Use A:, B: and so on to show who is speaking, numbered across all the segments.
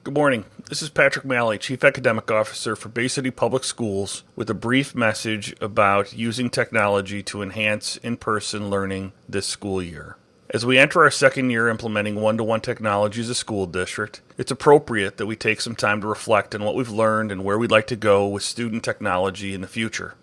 A: Good morning. This is Patrick Malley, Chief Academic Officer for Bay City Public Schools, with a brief message about using technology to enhance in-person learning this school year. As we enter our second year implementing one-to-one technology as a school district, it's appropriate that we take some time to reflect on what we've learned and where we'd like to go with student technology in the future.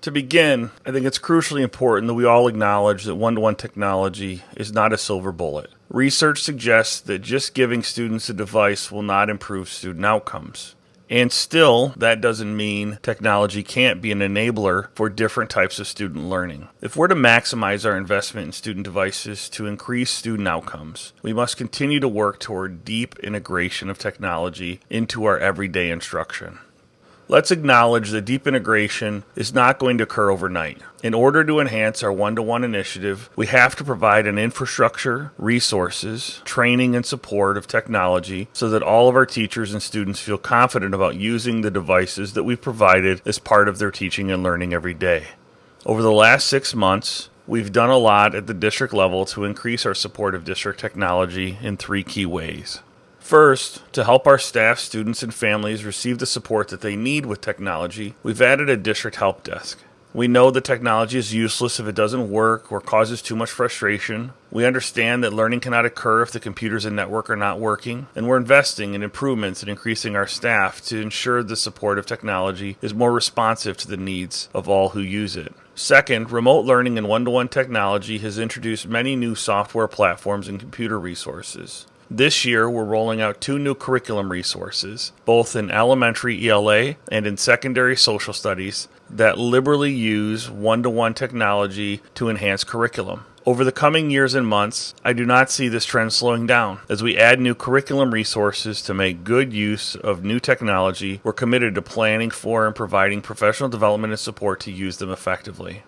A: To begin, I think it's crucially important that we all acknowledge that one-to-one technology is not a silver bullet. Research suggests that just giving students a device will not improve student outcomes. And still, that doesn't mean technology can't be an enabler for different types of student learning. If we're to maximize our investment in student devices to increase student outcomes, we must continue to work toward deep integration of technology into our everyday instruction. Let's acknowledge that deep integration is not going to occur overnight. In order to enhance our one-to-one initiative, we have to provide an infrastructure, resources, training, and support of technology so that all of our teachers and students feel confident about using the devices that we've provided as part of their teaching and learning every day. Over the last 6 months, we've done a lot at the district level to increase our support of district technology in 3 key ways. First, to help our staff, students, and families receive the support that they need with technology, we've added a district help desk. We know that technology is useless if it doesn't work or causes too much frustration. We understand that learning cannot occur if the computers and network are not working, and we're investing in improvements and increasing our staff to ensure the support of technology is more responsive to the needs of all who use it. Second, remote learning and one-to-one technology has introduced many new software platforms and computer resources. This year, we're rolling out 2 new curriculum resources, both in elementary ELA and in secondary social studies, that liberally use one-to-one technology to enhance curriculum. Over the coming years and months, I do not see this trend slowing down. As we add new curriculum resources to make good use of new technology, we're committed to planning for and providing professional development and support to use them effectively.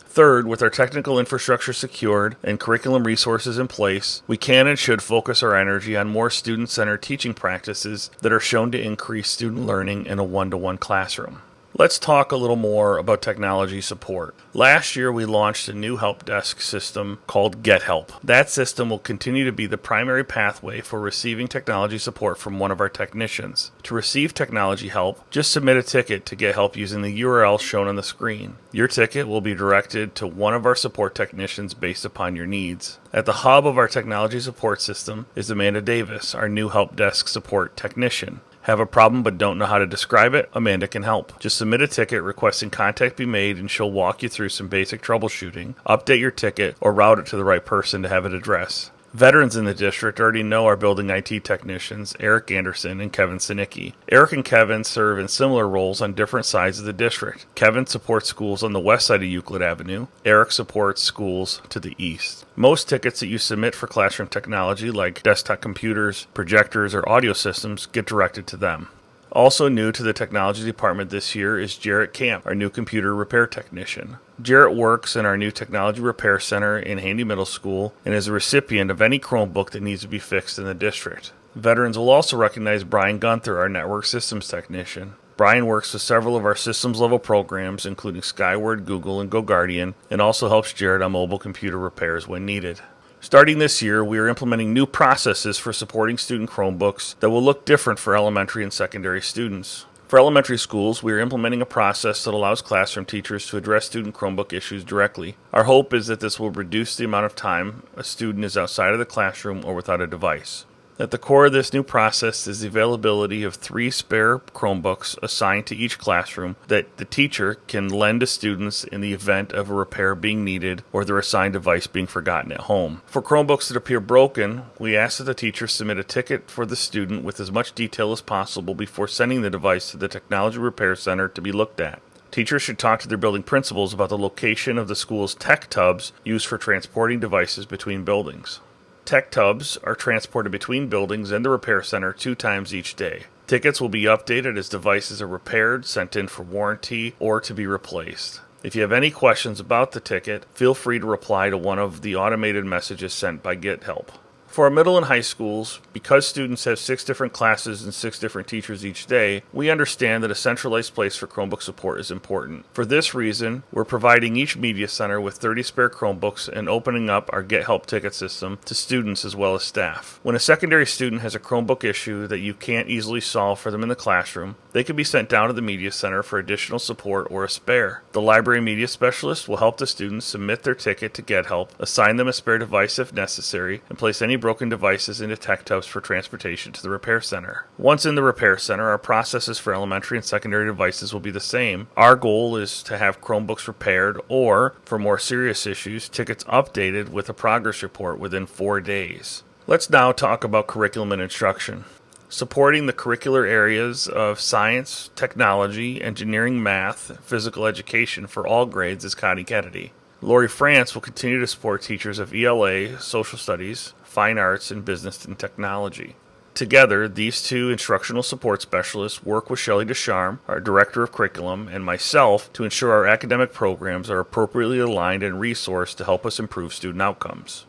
A: Third, with our technical infrastructure secured and curriculum resources in place, we can and should focus our energy on more student-centered teaching practices that are shown to increase student learning in a one-to-one classroom. Let's talk a little more about technology support. Last year, we launched a new help desk system called Get Help. That system will continue to be the primary pathway for receiving technology support from one of our technicians. To receive technology help, just submit a ticket to Get Help using the URL shown on the screen. Your ticket will be directed to one of our support technicians based upon your needs. At the hub of our technology support system is Amanda Davis, our new help desk support technician. Have a problem but don't know how to describe it? Amanda can help. Just submit a ticket requesting contact be made and she'll walk you through some basic troubleshooting, update your ticket, or route it to the right person to have it addressed. Veterans in the district already know our building IT technicians, Eric Anderson and Kevin Sinicki. Eric and Kevin serve in similar roles on different sides of the district. Kevin supports schools on the west side of Euclid Avenue. Eric supports schools to the east. Most tickets that you submit for classroom technology, like desktop computers, projectors, or audio systems, get directed to them. Also new to the technology department this year is Jarrett Camp, our new computer repair technician. Jarrett works in our new technology repair center in Handy Middle School and is a recipient of any Chromebook that needs to be fixed in the district. Veterans will also recognize Brian Gunther, our network systems technician. Brian works with several of our systems level programs, including Skyward, Google, and GoGuardian, and also helps Jarrett on mobile computer repairs when needed. Starting this year, we are implementing new processes for supporting student Chromebooks that will look different for elementary and secondary students. For elementary schools, we are implementing a process that allows classroom teachers to address student Chromebook issues directly. Our hope is that this will reduce the amount of time a student is outside of the classroom or without a device. At the core of this new process is the availability of 3 spare Chromebooks assigned to each classroom that the teacher can lend to students in the event of a repair being needed or their assigned device being forgotten at home. For Chromebooks that appear broken, we ask that the teacher submit a ticket for the student with as much detail as possible before sending the device to the Technology Repair Center to be looked at. Teachers should talk to their building principals about the location of the school's tech tubs used for transporting devices between buildings. Tech tubs are transported between buildings and the repair center 2 times each day. Tickets will be updated as devices are repaired, sent in for warranty, or to be replaced. If you have any questions about the ticket, feel free to reply to one of the automated messages sent by Get Help. For our middle and high schools, because students have 6 different classes and 6 different teachers each day, we understand that a centralized place for Chromebook support is important. For this reason, we're providing each media center with 30 spare Chromebooks and opening up our Get Help ticket system to students as well as staff. When a secondary student has a Chromebook issue that you can't easily solve for them in the classroom, they can be sent down to the media center for additional support or a spare. The library media specialist will help the students submit their ticket to Get Help, assign them a spare device if necessary, and place any broken devices into tech tubs for transportation to the repair center. Once in the repair center, our processes for elementary and secondary devices will be the same. Our goal is to have Chromebooks repaired or, for more serious issues, tickets updated with a progress report within 4 days. Let's now talk about curriculum and instruction. Supporting the curricular areas of science, technology, engineering, math, physical education for all grades is Connie Kennedy. Lori France will continue to support teachers of ELA, social studies, fine arts, and business and technology. Together, these 2 instructional support specialists work with Shelley Descharme, our Director of Curriculum, and myself to ensure our academic programs are appropriately aligned and resourced to help us improve student outcomes.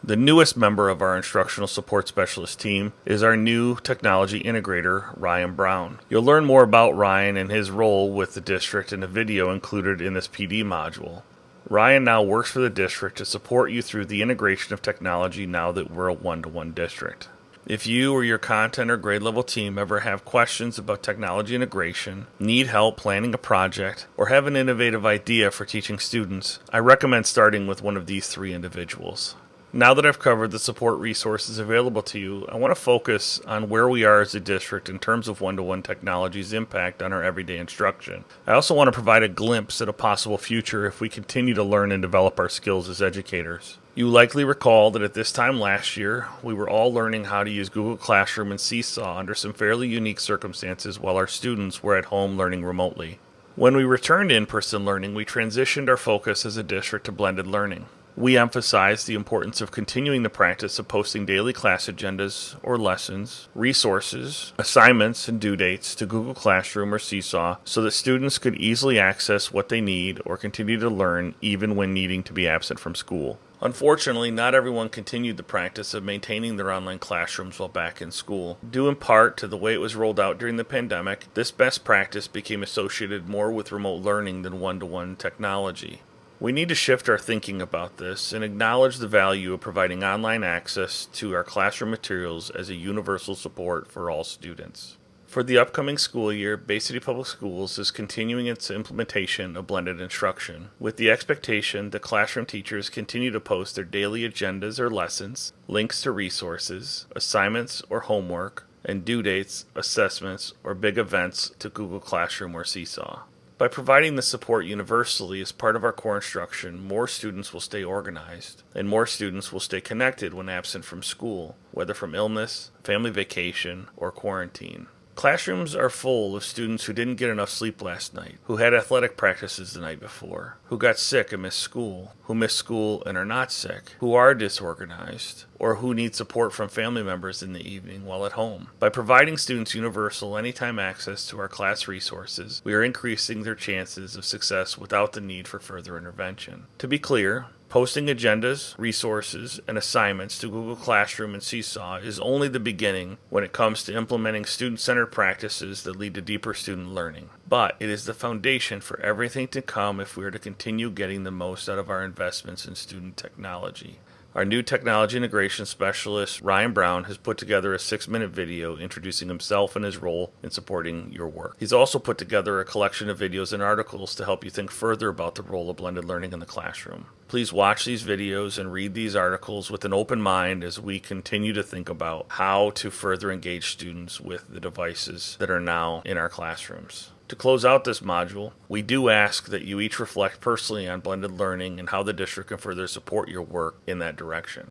A: The newest member of our instructional support specialist team is our new technology integrator, Ryan Brown. You'll learn more about Ryan and his role with the district in a video included in this PD module. Ryan now works for the district to support you through the integration of technology now that we're a one-to-one district. If you or your content or grade level team ever have questions about technology integration, need help planning a project, or have an innovative idea for teaching students, I recommend starting with one of these 3 individuals. Now that I've covered the support resources available to you, I want to focus on where we are as a district in terms of one-to-one technology's impact on our everyday instruction. I also want to provide a glimpse at a possible future if we continue to learn and develop our skills as educators. You likely recall that at this time last year, we were all learning how to use Google Classroom and Seesaw under some fairly unique circumstances while our students were at home learning remotely. When we returned to in-person learning, we transitioned our focus as a district to blended learning. We emphasize the importance of continuing the practice of posting daily class agendas or lessons, resources, assignments, and due dates to Google Classroom or Seesaw so that students could easily access what they need or continue to learn even when needing to be absent from school. Unfortunately, not everyone continued the practice of maintaining their online classrooms while back in school. Due in part to the way it was rolled out during the pandemic, this best practice became associated more with remote learning than one-to-one technology. We need to shift our thinking about this and acknowledge the value of providing online access to our classroom materials as a universal support for all students. For the upcoming school year, Bay City Public Schools is continuing its implementation of blended instruction, with the expectation that classroom teachers continue to post their daily agendas or lessons, links to resources, assignments or homework, and due dates, assessments, or big events to Google Classroom or Seesaw. By providing this support universally as part of our core instruction, more students will stay organized, and more students will stay connected when absent from school, whether from illness, family vacation, or quarantine. Classrooms are full of students who didn't get enough sleep last night, who had athletic practices the night before, who got sick and missed school, who missed school and are not sick, who are disorganized, or who need support from family members in the evening while at home. By providing students universal anytime access to our class resources, we are increasing their chances of success without the need for further intervention. To be clear, posting agendas, resources, and assignments to Google Classroom and Seesaw is only the beginning when it comes to implementing student-centered practices that lead to deeper student learning. But it is the foundation for everything to come if we are to continue getting the most out of our investments in student technology. Our new technology integration specialist, Ryan Brown, has put together a 6-minute video introducing himself and his role in supporting your work. He's also put together a collection of videos and articles to help you think further about the role of blended learning in the classroom. Please watch these videos and read these articles with an open mind as we continue to think about how to further engage students with the devices that are now in our classrooms. To close out this module, we do ask that you each reflect personally on blended learning and how the district can further support your work in that direction.